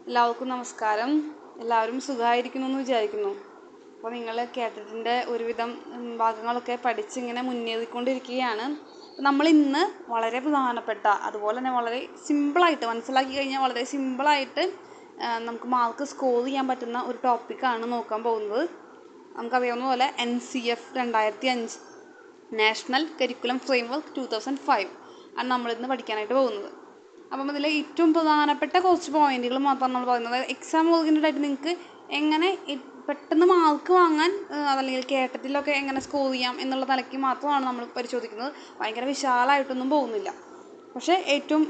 എല്ലാവർക്കും നമസ്കാരം. എല്ലാവരും സുഖമായിരിക്കുന്നു എന്ന് വിചാരിക്കുന്നു. അപ്പോൾ നിങ്ങൾ കേട്ടിട്ടിൻ്റെ ഒരുവിധം ഭാഗങ്ങളൊക്കെ പഠിച്ചിങ്ങനെ മുന്നേറിക്കൊണ്ടിരിക്കുകയാണ്. നമ്മൾ ഇന്ന് വളരെ പ്രധാനപ്പെട്ട, അതുപോലെ തന്നെ വളരെ സിമ്പിളായിട്ട് മനസ്സിലാക്കി കഴിഞ്ഞാൽ വളരെ സിമ്പിളായിട്ട് നമുക്ക് മാർക്ക് സ്കോർ ചെയ്യാൻ പറ്റുന്ന ഒരു ടോപ്പിക്കാണ് നോക്കാൻ പോകുന്നത്. നമുക്കറിയാവുന്ന പോലെ NCF 2005 നാഷണൽ കരിക്കുലം ഫ്രെയിംവർക്ക് 2005 ആണ് നമ്മളിന്ന് പഠിക്കാനായിട്ട് പോകുന്നത്. അപ്പം ഇതിൽ ഏറ്റവും പ്രധാനപ്പെട്ട കുറച്ച് പോയിന്റുകൾ മാത്രമാണ് നമ്മൾ പറയുന്നത്. അതായത് എക്സാം ഓറിയൻറ്റഡായിട്ട് നിങ്ങൾക്ക് എങ്ങനെ പെട്ടെന്ന് മാർക്ക് വാങ്ങാൻ അതല്ലെങ്കിൽ കേട്ടത്തിലൊക്കെ എങ്ങനെ സ്കോർ ചെയ്യാം എന്നുള്ള നിലയ്ക്ക് മാത്രമാണ് നമ്മൾ പരിശോധിക്കുന്നത്. ഭയങ്കര വിശാലമായിട്ടൊന്നും പോകുന്നില്ല. പക്ഷേ ഏറ്റവും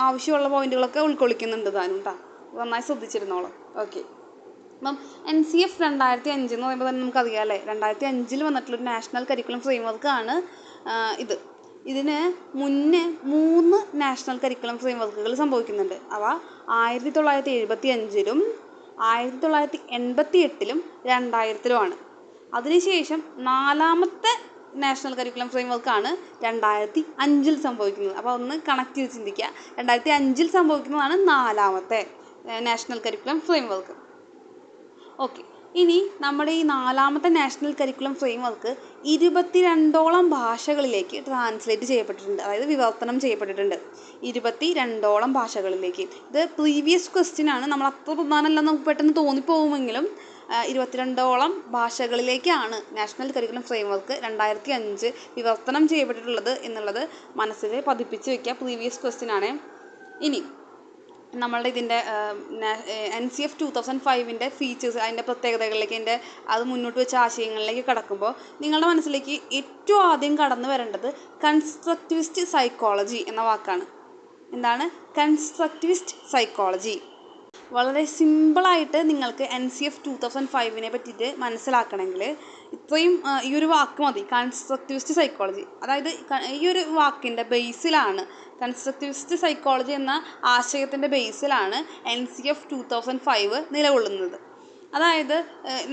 ആവശ്യമുള്ള പോയിന്റുകളൊക്കെ ഉൾക്കൊള്ളിക്കുന്നുണ്ട് താനും കേട്ടോ. നന്നായി ശ്രദ്ധിച്ചിരുന്നോളൂ. ഓക്കെ. അപ്പം NCF 2005 എന്ന് പറയുമ്പോൾ തന്നെ നമുക്കറിയാം അല്ലേ, 2005 വന്നിട്ടുള്ളൊരു നാഷണൽ കരിക്കുലം ഫ്രെയിംവർക്കാണ് ഇത്. ഇതിന് മുന്നേ 3 നാഷണൽ കരിക്കുലം ഫ്രെയിംവർക്കുകൾ സംഭവിക്കുന്നുണ്ട്. അവ 1975 1988 2000 അതിനുശേഷം 4ാമത്തെ നാഷണൽ കരിക്കുലം ഫ്രെയിംവർക്കാണ് 2005 സംഭവിക്കുന്നത്. അപ്പോൾ ഒന്ന് കണക്ട് ചെയ്ത് ചിന്തിക്കുക. 2005 സംഭവിക്കുന്നതാണ് 4ാമത്തെ നാഷണൽ കരിക്കുലം ഫ്രെയിംവർക്ക്. ഓക്കെ. ഇനി നമ്മുടെ ഈ 4ാമത്തെ നാഷണൽ കരിക്കുലം ഫ്രെയിംവർക്ക് 22ഓളം ഭാഷകളിലേക്ക് ട്രാൻസ്ലേറ്റ് ചെയ്യപ്പെട്ടിട്ടുണ്ട്. അതായത് വിവർത്തനം ചെയ്യപ്പെട്ടിട്ടുണ്ട് 22ഓളം ഭാഷകളിലേക്ക്. ഇത് പ്രീവിയസ് ക്വസ്റ്റ്യൻ ആണ്. നമ്മൾ അത്ര പ്രധാനമല്ലെന്ന് നമുക്ക് പെട്ടെന്ന് തോന്നിപ്പോകുമെങ്കിലും 22ഓളം ഭാഷകളിലേക്കാണ് നാഷണൽ കരിക്കുലം ഫ്രെയിംവർക്ക് 2005 വിവർത്തനം ചെയ്യപ്പെട്ടിട്ടുള്ളത് എന്നുള്ളത് മനസ്സിൽ പതിപ്പിച്ച് വയ്ക്കുക. പ്രീവിയസ് ക്വസ്റ്റ്യൻ ആണ്. ഇനി നമ്മളുടെ ഇതിൻ്റെ NCF 2005 ഫീച്ചേഴ്സ്, അതിൻ്റെ പ്രത്യേകതകളിലേക്ക്, അത് മുന്നോട്ട് വെച്ച ആശയങ്ങളിലേക്ക് കടക്കുമ്പോൾ നിങ്ങളുടെ മനസ്സിലേക്ക് ഏറ്റവും ആദ്യം കടന്നു വരേണ്ടത് കൺസ്ട്രക്റ്റിവിസ്റ്റ് സൈക്കോളജി എന്ന വാക്കാണ്. എന്താണ് കൺസ്ട്രക്റ്റിവിസ്റ്റ് സൈക്കോളജി? വളരെ സിമ്പിളായിട്ട് നിങ്ങൾക്ക് NCF 2005 പറ്റിയിട്ട് മനസ്സിലാക്കണമെങ്കിൽ ഇത്രയും ഈ ഒരു വാക്ക് മതി, കൺസ്ട്രക്റ്റിവിസ്റ്റ് സൈക്കോളജി. അതായത് ഈ ഒരു വാക്കിൻ്റെ ബേസിലാണ്, കൺസ്ട്രക്റ്റിവിസ്റ്റ് സൈക്കോളജി എന്ന ആശയത്തിൻ്റെ ബേസിലാണ് NCF 2005 നിലകൊള്ളുന്നത്. അതായത്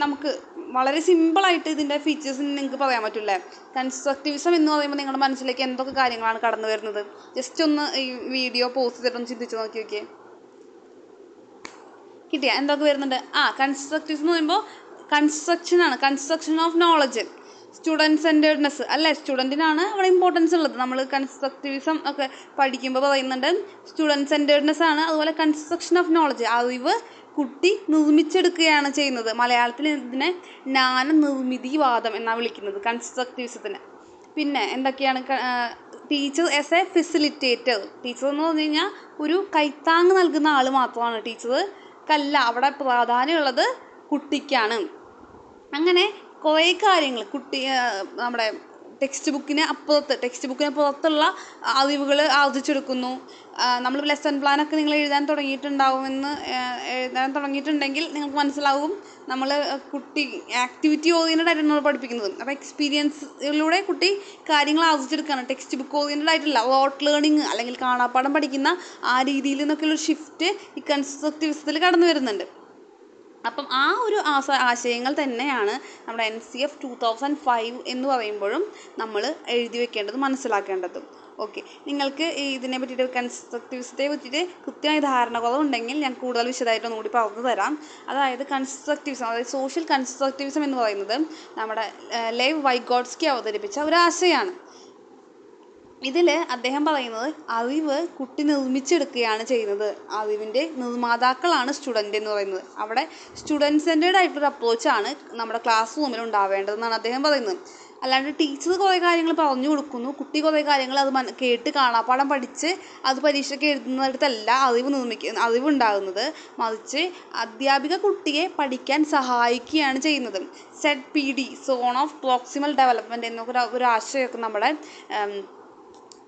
നമുക്ക് വളരെ സിമ്പിളായിട്ട് ഇതിൻ്റെ ഫീച്ചേഴ്സ് നിങ്ങൾക്ക് പറയാൻ പറ്റില്ലേ. കൺസ്ട്രക്റ്റിവിസം എന്ന് പറയുമ്പോൾ നിങ്ങളുടെ മനസ്സിലേക്ക് എന്തൊക്കെ കാര്യങ്ങളാണ് കടന്നു വരുന്നത്? ജസ്റ്റ് ഒന്ന് ഈ വീഡിയോ പോസ്റ്റ് ചെയ്തിട്ടൊന്ന് ചിന്തിച്ച് നോക്കിയേ. കിട്ടിയ എന്തൊക്കെ വരുന്നുണ്ട്? കൺസ്ട്രക്റ്റിവിസം എന്ന് പറയുമ്പോൾ കൺസ്ട്രക്ഷനാണ്, construction of knowledge, student centredness അല്ലേ. സ്റ്റുഡൻറ്റിനാണ് അവിടെ ഇമ്പോർട്ടൻസ് ഉള്ളത്. നമ്മൾ കൺസ്ട്രക്റ്റിവിസം ഒക്കെ പഠിക്കുമ്പോൾ പറയുന്നുണ്ട് സ്റ്റുഡൻറ് സെൻറ്റേർഡ്നെസ് ആണ്. അതുപോലെ കൺസ്ട്രക്ഷൻ ഓഫ് നോളജ്, അറിവ് കുട്ടി നിർമ്മിച്ചെടുക്കുകയാണ് ചെയ്യുന്നത്. മലയാളത്തിൽ ഇതിനെ ജ്ഞാന നിർമ്മിതിവാദം എന്നാണ് വിളിക്കുന്നത് കൺസ്ട്രക്റ്റിവിസത്തിന്. പിന്നെ എന്തൊക്കെയാണ്? Teacher as a facilitator. Teacher എന്ന് പറഞ്ഞു കഴിഞ്ഞാൽ ഒരു കൈത്താങ് നൽകുന്ന ആൾ മാത്രമാണ് ടീച്ചർ. കല്ല അവിടെ പ്രാധാന്യമുള്ളത് കുട്ടിക്കാണ്. അങ്ങനെ കുറേ കാര്യങ്ങൾ നമ്മുടെ ടെക്സ്റ്റ് ബുക്കിന് പുറത്തുള്ള അറിവുകൾ ആർജിച്ചെടുക്കുന്നു. നമ്മൾ ലെസൺ പ്ലാനൊക്കെ നിങ്ങൾ എഴുതാൻ തുടങ്ങിയിട്ടുണ്ടെങ്കിൽ നിങ്ങൾക്ക് മനസ്സിലാവും നമ്മൾ കുട്ടി ആക്ടിവിറ്റി ഓറിയൻറ്റഡ് ആയിട്ടാണ് നമ്മൾ പഠിപ്പിക്കുന്നത്. അപ്പോൾ എക്സ്പീരിയൻസിലൂടെ കുട്ടി കാര്യങ്ങൾ ആർജിച്ചെടുക്കുകയാണ്. ടെക്സ്റ്റ് ബുക്ക് ഓറിയൻറ്റഡ് ആയിട്ടില്ല, റോട്ട് ലേണിങ് അല്ലെങ്കിൽ കാണാപ്പാഠം പഠിക്കുന്ന ആ രീതിയിൽ നിന്നൊക്കെയുള്ളൊരു ഷിഫ്റ്റ് ഈ കൺസ്ട്രക്റ്റിവിസത്തിൽ കടന്നു വരുന്നുണ്ട്. അപ്പം ആ ഒരു ആശയങ്ങൾ തന്നെയാണ് നമ്മുടെ NCF 2005 എന്ന് പറയുമ്പോഴും നമ്മൾ എഴുതി വെക്കേണ്ടത്, മനസ്സിലാക്കേണ്ടതും. ഓക്കെ. നിങ്ങൾക്ക് ഇതിനെ പറ്റിയിട്ട് കൺസ്ട്രക്റ്റിവിസത്തെ പറ്റിയിട്ട് കൃത്യമായ ധാരണ കുറവുണ്ടെങ്കിൽ ഞാൻ കൂടുതൽ വിശദമായിട്ട് ഒന്നുകൂടി പറഞ്ഞു തരാം. അതായത് കൺസ്ട്രക്റ്റിവിസം, അതായത് സോഷ്യൽ കൺസ്ട്രക്റ്റിവിസം എന്ന് പറയുന്നത് നമ്മുടെ ലേവ് വൈഗോട്സ്കി അവതരിപ്പിച്ച ഒരു ആശയമാണ്. ഇതിൽ അദ്ദേഹം പറയുന്നത് അറിവ് കുട്ടി നിർമ്മിച്ചെടുക്കുകയാണ് ചെയ്യുന്നത്. അറിവിൻ്റെ നിർമ്മാതാക്കളാണ് സ്റ്റുഡൻ്റ് എന്ന് പറയുന്നത്. അവിടെ സ്റ്റുഡൻറ് സെൻറ്റേർഡ് ആയിട്ടൊരു അപ്രോച്ചാണ് നമ്മുടെ ക്ലാസ് റൂമിൽ ഉണ്ടാവേണ്ടതെന്നാണ് അദ്ദേഹം പറയുന്നത്. അല്ലാണ്ട് ടീച്ചർ കുറേ കാര്യങ്ങൾ പറഞ്ഞു കൊടുക്കുന്നു, കുട്ടി കുറേ കാര്യങ്ങൾ അത് കേട്ട് കാണാപ്പാഠം പഠിച്ച് അത് പരീക്ഷയ്ക്ക് എഴുതുന്നിടത്തല്ല അറിവുണ്ടാകുന്നത്. മറിച്ച് അധ്യാപിക കുട്ടിയെ പഠിക്കാൻ സഹായിക്കുകയാണ് ചെയ്യുന്നത്. ZPD, zone of proximal development എന്നൊക്കെ ഒരു ആശയമൊക്കെ നമ്മുടെ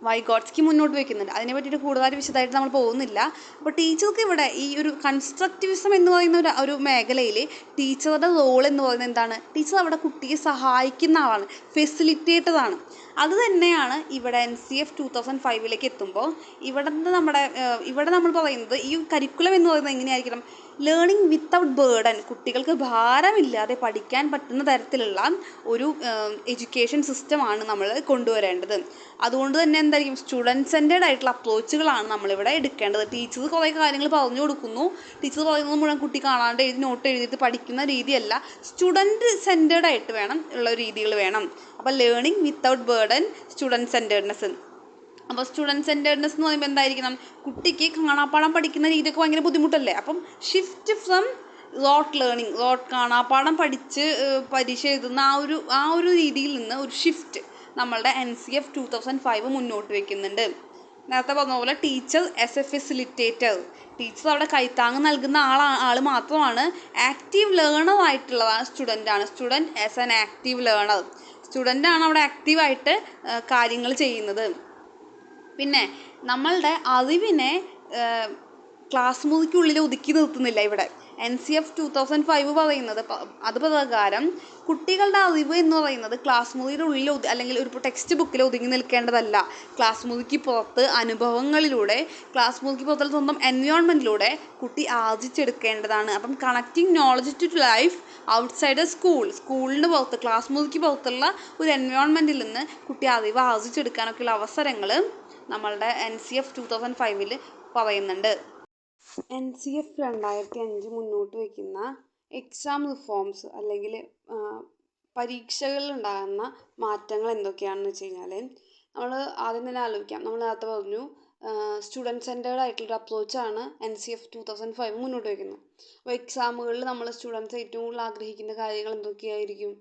വൈഗോട്സ്കി മുന്നോട്ട് വയ്ക്കുന്നുണ്ട്. അതിനെ പറ്റിയിട്ട് കൂടുതൽ വിശദമായിട്ട് നമ്മൾ പോകുന്നില്ല. അപ്പോൾ ടീച്ചർക്ക് ഇവിടെ ഈ ഒരു കൺസ്ട്രക്റ്റിവിസം എന്ന് പറയുന്ന ഒരു മേഖലയിൽ ടീച്ചറുടെ റോൾ എന്ന് പറയുന്നത് എന്താണ്? ടീച്ചർ അവിടെ കുട്ടിയെ സഹായിക്കുന്ന ആളാണ്, ഫെസിലിറ്റേറ്ററാണ്. അത് തന്നെയാണ് ഇവിടെ NCF 2005 എത്തുമ്പോൾ ഇവിടെ നമ്മൾ പറയുന്നത് ഈ കരിക്കുലം എന്ന് പറയുന്നത് എങ്ങനെയായിരിക്കണം? ലേണിംഗ് വിത്തൗട്ട് ബേർഡൻ, കുട്ടികൾക്ക് ഭാരമില്ലാതെ പഠിക്കാൻ പറ്റുന്ന തരത്തിലുള്ള ഒരു എഡ്യൂക്കേഷൻ സിസ്റ്റമാണ് നമ്മൾ കൊണ്ടുവരേണ്ടത്. അതുകൊണ്ട് തന്നെ എന്തായിരിക്കും, സ്റ്റുഡൻറ് സെൻറ്റേഡ് ആയിട്ടുള്ള അപ്രോച്ചുകളാണ് നമ്മളിവിടെ എടുക്കേണ്ടത്. ടീച്ചേഴ്സ് കുറേ കാര്യങ്ങൾ പറഞ്ഞു കൊടുക്കുന്നു, ടീച്ചർ പറയുന്നത് മുഴുവൻ കുട്ടി കാണാണ്ട് എഴുതി നോട്ട് എഴുതിയിട്ട് പഠിക്കുന്ന രീതിയല്ല, സ്റ്റുഡൻറ് സെൻറ്റേഡ് ആയിട്ട് വേണം ഉള്ള രീതികൾ വേണം. അപ്പോൾ learning without burden, student centredness. അപ്പോൾ സ്റ്റുഡൻറ് സെൻറ്റേഡ്നെസ് എന്ന് പറയുമ്പോൾ എന്തായിരിക്കണം, കുട്ടിക്ക് കാണാപ്പാഠം പഠിക്കുന്ന രീതിയൊക്കെ ഭയങ്കര ബുദ്ധിമുട്ടല്ലേ. അപ്പം ഷിഫ്റ്റ് ഫ്രം റോട്ട് ലേണിംഗ്, കാണാപ്പാഠം പഠിച്ച് പരീക്ഷ എഴുതുന്ന ആ ഒരു രീതിയിൽ നിന്ന് ഒരു ഷിഫ്റ്റ് നമ്മളുടെ NCF 2005 മുന്നോട്ട് വയ്ക്കുന്നുണ്ട്. നേരത്തെ പറഞ്ഞ പോലെ teacher as a facilitator, teacher അവിടെ കൈത്താങ്ങ് നൽകുന്ന ആൾ മാത്രമാണ്. ആക്റ്റീവ് ലേണർ ആയിട്ടുള്ളതാണ് സ്റ്റുഡൻ്റാണ്. Student as an active learner, സ്റ്റുഡൻ്റാണ് അവിടെ ആക്റ്റീവായിട്ട് കാര്യങ്ങൾ ചെയ്യുന്നത്. പിന്നെ നമ്മളുടെ അറിവിനെ ക്ലാസ് മുറിക്കുള്ളിൽ ഒതുക്കി നിർത്തുന്നില്ല ഇവിടെ. NCF 2005 പറയുന്നത് അത് പ്രകാരം കുട്ടികളുടെ അറിവ് എന്ന് പറയുന്നത് ക്ലാസ് മുറിയുടെ ഉള്ളിൽ അല്ലെങ്കിൽ ഒരു ടെക്സ്റ്റ് ബുക്കിൽ ഒതുങ്ങി നിൽക്കേണ്ടതല്ല. ക്ലാസ് മുറിക്ക് പുറത്ത് അനുഭവങ്ങളിലൂടെ, ക്ലാസ് മുറിക്ക് പുറത്തുള്ള സ്വന്തം എൻവയോൺമെൻറ്റിലൂടെ കുട്ടി ആർജിച്ചെടുക്കേണ്ടതാണ്. അപ്പം connecting knowledge to life outside സ്കൂളിന് പുറത്ത്, ക്ലാസ് മുറിക്ക് പുറത്തുള്ള ഒരു എൻവയോൺമെൻറ്റിൽ നിന്ന് കുട്ടി അറിവ് ആർജിച്ചെടുക്കാനൊക്കെയുള്ള അവസരങ്ങൾ നമ്മളുടെ NCF 2005 പറയുന്നുണ്ട്. NCF 2005 മുന്നോട്ട് വയ്ക്കുന്ന എക്സാം റിഫോംസ് അല്ലെങ്കിൽ പരീക്ഷകളിൽ ഉണ്ടാകുന്ന മാറ്റങ്ങൾ എന്തൊക്കെയാണെന്ന് വെച്ച് കഴിഞ്ഞാൽ, നമ്മൾ ആദ്യം തന്നെ ആലോചിക്കാം. നമ്മൾ നേരത്തെ പറഞ്ഞു സ്റ്റുഡൻറ് സെൻറ്റേർഡ് ആയിട്ടുള്ളൊരു അപ്രോച്ചാണ് NCF 2005 മുന്നോട്ട് വയ്ക്കുന്നത്. അപ്പോൾ എക്സാമുകളിൽ നമ്മൾ സ്റ്റുഡൻസ് ഏറ്റവും കൂടുതൽ ആഗ്രഹിക്കുന്ന കാര്യങ്ങൾ എന്തൊക്കെയായിരിക്കും?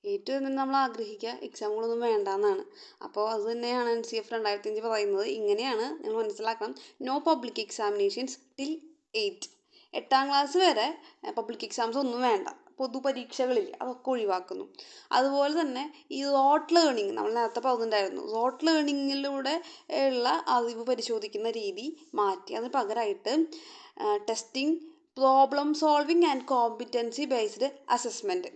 ഏറ്റവും തന്നെ നമ്മൾ ആഗ്രഹിക്കുക എക്സാമുകളൊന്നും വേണ്ടാന്നാണ്. അപ്പോൾ അത് തന്നെയാണ് NCF 2005 പറയുന്നത്. ഇങ്ങനെയാണ് നിങ്ങൾ മനസ്സിലാക്കണം. No public examinations till 8. 8ാം ക്ലാസ് വരെ പബ്ലിക് എക്സാംസ് ഒന്നും വേണ്ട, പൊതുപരീക്ഷകളില്ല, അതൊക്കെ ഒഴിവാക്കുന്നു. അതുപോലെ തന്നെ ഈ റോട്ട് ലേണിംഗ് നമ്മൾ നേരത്തെ പറഞ്ഞിട്ടുണ്ടായിരുന്നു. റോട്ട് ലേണിങ്ങിലൂടെ ഉള്ള അറിവ് പരിശോധിക്കുന്ന രീതി മാറ്റി അതിന് പകരമായിട്ട് testing, problem solving and competency based assessment.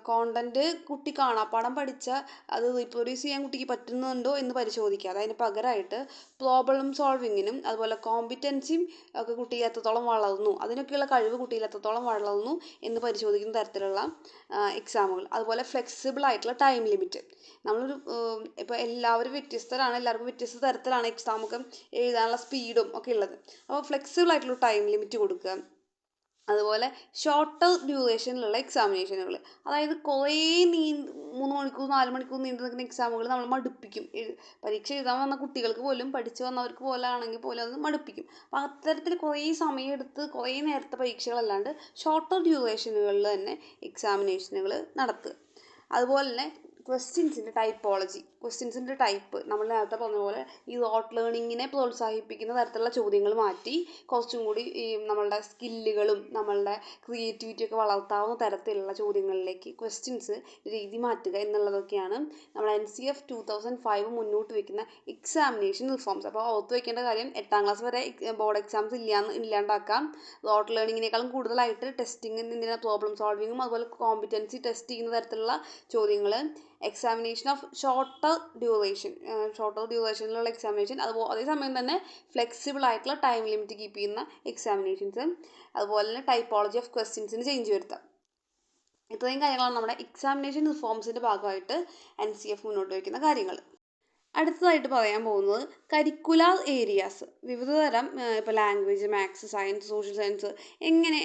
Content കുട്ടി കാണാപ്പാഠം പഠിച്ചാൽ അത് റീപ്രൊഡ്യൂസ് ചെയ്യാൻ കുട്ടിക്ക് പറ്റുന്നുണ്ടോ എന്ന് പരിശോധിക്കാതെ അതിന് പകരമായിട്ട് പ്രോബ്ലം സോൾവിങ്ങിനും അതുപോലെ കോമ്പിറ്റൻസിയും ഒക്കെ കുട്ടിയിൽ എത്രത്തോളം വളർന്നു, അതിനൊക്കെയുള്ള കഴിവ് കുട്ടിയിൽ എത്രത്തോളം വളർന്നു എന്ന് പരിശോധിക്കുന്ന തരത്തിലുള്ള എക്സാമുകൾ. അതുപോലെ ഫ്ലെക്സിബിൾ ആയിട്ടുള്ള ടൈം ലിമിറ്റ്. നമ്മളൊരു ഇപ്പോൾ എല്ലാവരും വ്യത്യസ്തരാണ്, എല്ലാവർക്കും വ്യത്യസ്ത തരത്തിലാണ് എക്സാമൊക്കെ എഴുതാനുള്ള സ്പീഡും ഒക്കെ ഉള്ളത്. അപ്പോൾ ഫ്ലെക്സിബിൾ ആയിട്ടുള്ള ടൈം ലിമിറ്റ് കൊടുക്കുക. അതുപോലെ ഷോർട്ടർ ഡ്യൂറേഷനിലുള്ള എക്സാമിനേഷനുകൾ, അതായത് കുറേ 3 മണിക്കൂർ 4 മണിക്കൂർ നീണ്ടു നിൽക്കുന്ന എക്സാമുകൾ നമ്മൾ മടുപ്പിക്കും. പരീക്ഷ എഴുതാൻ വന്ന കുട്ടികൾക്ക് പോലും, പഠിച്ചു വന്നവർക്ക് പോലെ ആണെങ്കിൽ പോലും അത് മടുപ്പിക്കും. അപ്പോൾ അത്തരത്തിൽ കുറേ സമയമെടുത്ത് കുറേ നേരത്തെ പരീക്ഷകളല്ലാണ്ട് ഷോർട്ടർ ഡ്യൂറേഷനുകളിൽ തന്നെ എക്സാമിനേഷനുകൾ നടത്തുക. അതുപോലെ തന്നെ ക്വസ്റ്റ്യൻസിൻ്റെ ടൈപ്പ് നമ്മൾ നേരത്തെ പറഞ്ഞ പോലെ ഈ റോട്ട് ലേണിങ്ങിനെ പ്രോത്സാഹിപ്പിക്കുന്ന തരത്തിലുള്ള ചോദ്യങ്ങൾ മാറ്റി കുറച്ചും കൂടി ഈ നമ്മളുടെ സ്കില്ലുകളും നമ്മളുടെ ക്രിയേറ്റിവിറ്റിയൊക്കെ വളർത്താവുന്ന തരത്തിലുള്ള ചോദ്യങ്ങളിലേക്ക് ക്വസ്റ്റ്യൻസ് രീതി മാറ്റുക എന്നുള്ളതൊക്കെയാണ് നമ്മൾ NCF 2005 മുന്നോട്ട് വയ്ക്കുന്ന എക്സാമിനേഷൻ റിഫോംസ്. അപ്പോൾ ഓർത്ത് വയ്ക്കേണ്ട കാര്യം, 8ാം ക്ലാസ് വരെ ബോർഡ് എക്സാംസ് ഇല്ലാണ്ടാക്കാം. റോട്ട് ലേണിങ്ങിനേക്കാളും കൂടുതലായിട്ട് ടെസ്റ്റിങ്ങിന് പ്രോബ്ലം സോൾവിങ്ങും അതുപോലെ കോമ്പിറ്റൻസി ടെസ്റ്റ് ചെയ്യുന്ന തരത്തിലുള്ള ചോദ്യങ്ങൾ. എക്സാമിനേഷൻ ഓഫ് ഷോർട്ടർ ഡ്യൂറേഷനിലുള്ള എക്സാമിനേഷൻ, അതേസമയം തന്നെ ഫ്ലെക്സിബിൾ ആയിട്ടുള്ള ടൈം ലിമിറ്റ് കീപ്പ് ചെയ്യുന്ന എക്സാമിനേഷൻസ്. അതുപോലെ തന്നെ ടൈപ്പോളജി ഓഫ് ക്വസ്റ്റ്യൻസിന് ചേഞ്ച് വരുത്താം. ഇത്രയും കാര്യങ്ങളാണ് നമ്മുടെ എക്സാമിനേഷൻ റിഫോംസിൻ്റെ ഭാഗമായിട്ട് NCF മുന്നോട്ട് വയ്ക്കുന്ന കാര്യങ്ങൾ. അടുത്തതായിട്ട് പറയാൻ പോകുന്നത് കരിക്കുലാർ ഏരിയാസ്. വിവിധതരം ഇപ്പോൾ language, maths, science, social science, എങ്ങനെ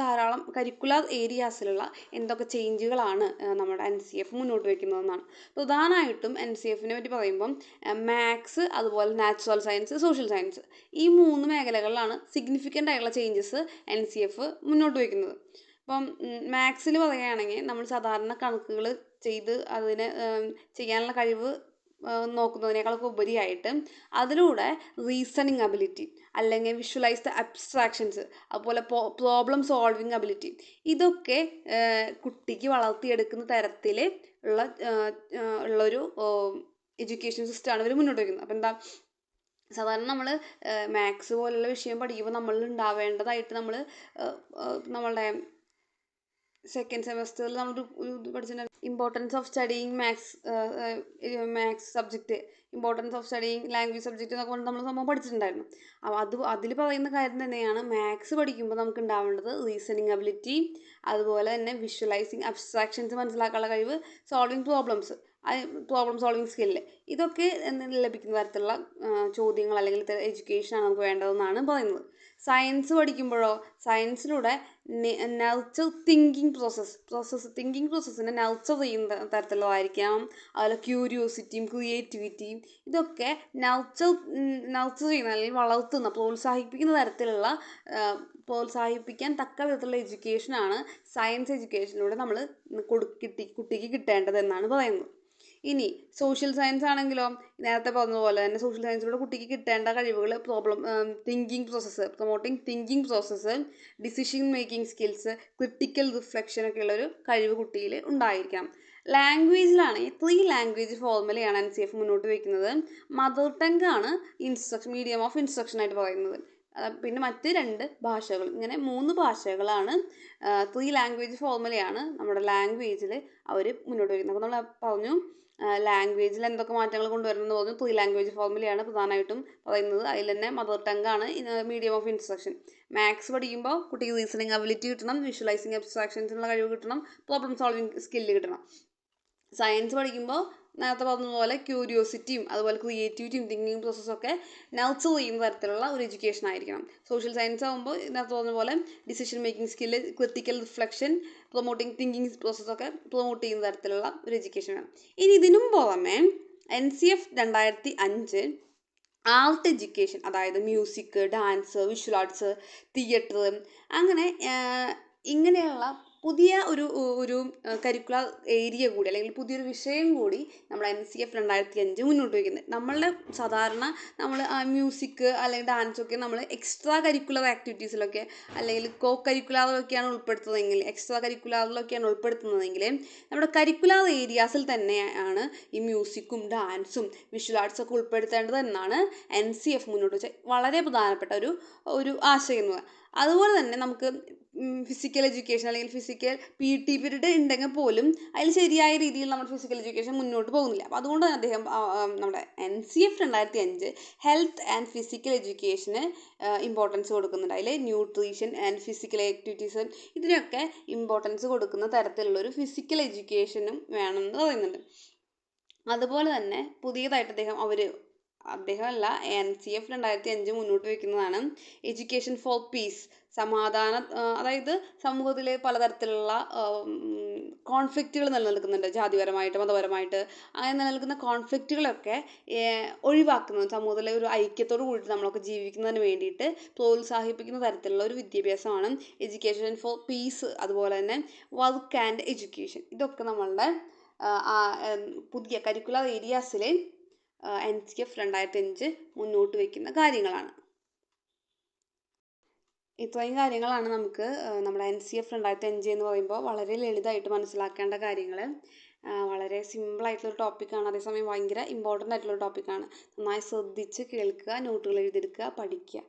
ധാരാളം കരിക്കുലാർ ഏരിയാസിലുള്ള എന്തൊക്കെ ചേഞ്ചുകളാണ് നമ്മുടെ NCF മുന്നോട്ട് വയ്ക്കുന്നതെന്നാണ്. പ്രധാനമായിട്ടും NCFനെ പറ്റി പറയുമ്പം മാത്സ്, അതുപോലെ നാച്ചുറൽ സയൻസ്, സോഷ്യൽ സയൻസ്, ഈ 3 മേഖലകളിലാണ് സിഗ്നിഫിക്കൻ്റ് ആയിട്ടുള്ള ചേഞ്ചസ് NCF മുന്നോട്ട് വയ്ക്കുന്നത്. ഇപ്പം മാത്സിൽ പറയുകയാണെങ്കിൽ നമ്മൾ സാധാരണ കണക്കുകൾ ചെയ്ത് അതിന് ചെയ്യാനുള്ള കഴിവ് നോക്കുന്നതിനേക്കാളൊക്കെ ഉപരിയായിട്ട് അതിലൂടെ റീസണിങ് അബിലിറ്റി, അല്ലെങ്കിൽ വിഷ്വലൈസ് ദ അബ്സ്ട്രാക്ഷൻസ്, അതുപോലെ പ്രോബ്ലം സോൾവിങ് അബിലിറ്റി, ഇതൊക്കെ കുട്ടിക്ക് വളർത്തിയെടുക്കുന്ന തരത്തിൽ ഉള്ളൊരു എഡ്യൂക്കേഷൻ സിസ്റ്റമാണ് ഇവർ മുന്നോട്ട് വയ്ക്കുന്നത്. അപ്പോൾ എന്താ, സാധാരണ നമ്മൾ മാത്സ് പോലുള്ള വിഷയം പഠിക്കുമ്പോൾ നമ്മളിൽ ഉണ്ടാവേണ്ടതായിട്ട് നമ്മളുടെ സെക്കൻഡ് സെമസ്റ്ററിൽ നമ്മൾ ഇത് പഠിച്ചിട്ടുണ്ടായിരുന്നു, importance of studying maths subject, importance of studying language subject എന്നൊക്കെ പറഞ്ഞിട്ട് നമ്മൾ സംഭവം പഠിച്ചിട്ടുണ്ടായിരുന്നു. അപ്പോൾ അതിൽ പറയുന്ന കാര്യം തന്നെയാണ് മാത്സ് പഠിക്കുമ്പോൾ നമുക്ക് ഉണ്ടാവേണ്ടത് റീസണിങ് അബിലിറ്റി, അതുപോലെ തന്നെ വിഷ്വലൈസിങ്, അബ്സ്ട്രാക്ഷൻസ് മനസ്സിലാക്കാനുള്ള കഴിവ്, സോൾവിങ് പ്രോബ്ലം സോൾവിങ് സ്കില്ല്, ഇതൊക്കെ ലഭിക്കുന്ന തരത്തിലുള്ള ചോദ്യങ്ങൾ അല്ലെങ്കിൽ എഡ്യൂക്കേഷനാണ് നമുക്ക് വേണ്ടതെന്നാണ് പറയുന്നത്. സയൻസ് പഠിക്കുമ്പോഴോ, സയൻസിലൂടെ നർച്ചർ തിങ്കിങ് പ്രോസസ്സിനെ നർച്ചർ ചെയ്യുന്ന തരത്തിലുള്ളതായിരിക്കണം. അതുപോലെ ക്യൂരിയോസിറ്റിയും ക്രിയേറ്റിവിറ്റിയും ഇതൊക്കെ നർച്ചർ ചെയ്യുന്ന അല്ലെങ്കിൽ വളർത്തുന്ന, പ്രോത്സാഹിപ്പിക്കുന്ന തരത്തിലുള്ള പ്രോത്സാഹിപ്പിക്കാൻ തക്ക വിധത്തിലുള്ള എഡ്യൂക്കേഷനാണ് സയൻസ് എഡ്യൂക്കേഷനിലൂടെ നമ്മൾ കുട്ടിക്ക് കിട്ടേണ്ടതെന്നാണ് പറയുന്നത്. ഇനി സോഷ്യൽ സയൻസ് ആണെങ്കിലോ, നേരത്തെ പറഞ്ഞതുപോലെ തന്നെ സോഷ്യൽ സയൻസിലൂടെ കുട്ടിക്ക് കിട്ടേണ്ട കഴിവുകൾ promoting thinking process, decision making skills, critical reflection ഒക്കെ ഉള്ളൊരു കഴിവ് കുട്ടിയിൽ ഉണ്ടായിരിക്കാം. ലാംഗ്വേജിലാണ് 3 ലാംഗ്വേജ് ഫോർമുലയാണ് NCF മുന്നോട്ട് വയ്ക്കുന്നത്. മദർ ടങ് ആണ് മീഡിയം ഓഫ് ഇൻസ്ട്രക്ഷൻ ആയിട്ട് പറയുന്നത്. പിന്നെ മറ്റ് 2 ഭാഷകൾ, ഇങ്ങനെ 3 ഭാഷകളാണ് 3 ലാംഗ്വേജ് ഫോർമുലയാണ് നമ്മുടെ ലാംഗ്വേജിൽ അവർ മുന്നോട്ട് വയ്ക്കുന്നത്. അപ്പോൾ നമ്മൾ പറഞ്ഞു ലാംഗ്വേജിൽ എന്തൊക്കെ മാറ്റങ്ങൾ കൊണ്ടുവരണമെന്ന് പറഞ്ഞു. 3 ലാംഗ്വേജ് ഫോർമുലയാണ് പ്രധാനമായിട്ടും പറയുന്നത്. അതിൽ തന്നെ മദർ ടങ് ആണ് മീഡിയം ഓഫ് ഇൻസ്ട്രക്ഷൻ. മാത്സ് പഠിക്കുമ്പോൾ കുട്ടിക്ക് റീസണിങ് അബിലിറ്റി കിട്ടണം, വിഷ്വലൈസിങ് അബ്സ്ട്രാക്ഷൻസിനുള്ള കഴിവ് കിട്ടണം, പ്രോബ്ലം സോൾവിങ് സ്കില്ല് കിട്ടണം. സയൻസ് പഠിക്കുമ്പോൾ നേരത്തെ പറഞ്ഞതുപോലെ ക്യൂരിയോസിറ്റിയും അതുപോലെ ക്രിയേറ്റിവിറ്റിയും തിങ്കിങ് പ്രോസസ്സൊക്കെ നർച്ചർ ചെയ്യുന്ന തരത്തിലുള്ള ഒരു എഡ്യൂക്കേഷൻ ആയിരിക്കണം. സോഷ്യൽ സയൻസ് ആകുമ്പോൾ നേരത്തെ പറഞ്ഞതുപോലെ decision making skill, critical reflection, promoting thinking പ്രോസസ്സൊക്കെ പ്രൊമോട്ട് ചെയ്യുന്ന തരത്തിലുള്ള ഒരു എഡ്യൂക്കേഷൻ വേണം. ഇനി ഇതിനും പുറമെ NCF 2005 ആർട്ട് എഡ്യൂക്കേഷൻ, അതായത് music, dance, visual arts, theatre, അങ്ങനെ ഇങ്ങനെയുള്ള പുതിയ ഒരു കരിക്കുലർ ഏരിയ കൂടി അല്ലെങ്കിൽ പുതിയൊരു വിഷയം കൂടി നമ്മൾ NCF 2005 മുന്നോട്ട് വയ്ക്കുന്നത്. നമ്മളുടെ സാധാരണ നമ്മൾ മ്യൂസിക് അല്ലെങ്കിൽ ഡാൻസൊക്കെ നമ്മൾ എക്സ്ട്രാ കരിക്കുലർ ആക്ടിവിറ്റീസിലൊക്കെ അല്ലെങ്കിൽ കരിക്കുലറിലൊക്കെയാണ് ഉൾപ്പെടുത്തുന്നതെങ്കിൽ നമ്മുടെ കരിക്കുലർ ഏരിയാസിൽ തന്നെയാണ് ഈ മ്യൂസിക്കും ഡാൻസും വിഷ്വൽ ആർട്സൊക്കെ ഉൾപ്പെടുത്തേണ്ടത് എന്നാണ് NCF മുന്നോട്ട് വെച്ച വളരെ പ്രധാനപ്പെട്ട ഒരു ആശയം എന്ന് പറയുന്നത്. അതുപോലെ തന്നെ നമുക്ക് ഫിസിക്കൽ എഡ്യൂക്കേഷൻ അല്ലെങ്കിൽ ഫിസിക്കൽ PT പീരീഡ് ഉണ്ടെങ്കിൽ പോലും അതിൽ ശരിയായ രീതിയിൽ നമ്മൾ ഫിസിക്കൽ എഡ്യൂക്കേഷൻ മുന്നോട്ട് പോകുന്നില്ല. അപ്പോൾ അതുകൊണ്ട് തന്നെ അദ്ദേഹം നമ്മുടെ NCF 2005 health and physical education importance കൊടുക്കുന്നുണ്ട്. അതിൽ ന്യൂട്രീഷൻ ആൻഡ് ഫിസിക്കൽ ആക്ടിവിറ്റീസ് ഇതിനൊക്കെ ഇമ്പോർട്ടൻസ് കൊടുക്കുന്ന തരത്തിലുള്ളൊരു ഫിസിക്കൽ എഡ്യൂക്കേഷനും വേണമെന്ന് പറയുന്നുണ്ട്. അതുപോലെ തന്നെ പുതിയതായിട്ട് അദ്ദേഹമല്ല NCF 2005 മുന്നോട്ട് വയ്ക്കുന്നതാണ് എഡ്യൂക്കേഷൻ ഫോർ പീസ്, സമാധാനം. അതായത് സമൂഹത്തിലെ പലതരത്തിലുള്ള കോൺഫ്ലിക്റ്റുകൾ നിലനിൽക്കുന്നുണ്ട്, ജാതിപരമായിട്ട് മതപരമായിട്ട് അങ്ങനെ നിലനിൽക്കുന്ന കോൺഫ്ലിക്റ്റുകളൊക്കെ ഒഴിവാക്കുന്നത്, സമൂഹത്തിലെ ഒരു ഐക്യത്തോട് കൂടിയിട്ട് നമ്മളൊക്കെ ജീവിക്കുന്നതിന് വേണ്ടിയിട്ട് പ്രോത്സാഹിപ്പിക്കുന്ന തരത്തിലുള്ള ഒരു വിദ്യാഭ്യാസമാണ് എഡ്യൂക്കേഷൻ ഫോർ പീസ്. അതുപോലെ തന്നെ വർക്ക് ആൻഡ് എഡ്യൂക്കേഷൻ, ഇതൊക്കെ നമ്മളുടെ പുതിയ കരിക്കുലർ ഏരിയാസിൽ NCF 2005 മുന്നോട്ട് വയ്ക്കുന്ന കാര്യങ്ങളാണ്. ഇത്രയും കാര്യങ്ങളാണ് നമുക്ക് നമ്മുടെ NCF 2005 എന്ന് പറയുമ്പോൾ വളരെ ലളിതമായിട്ട് മനസ്സിലാക്കേണ്ട കാര്യങ്ങൾ. വളരെ സിമ്പിളായിട്ടുള്ളൊരു ടോപ്പിക്കാണ്, അതേസമയം ഭയങ്കര ഇമ്പോർട്ടൻ്റ് ആയിട്ടുള്ളൊരു ടോപ്പിക്കാണ്. നന്നായി ശ്രദ്ധിച്ച് കേൾക്കുക, നോട്ടുകൾ എഴുതിയെടുക്കുക, പഠിക്കുക.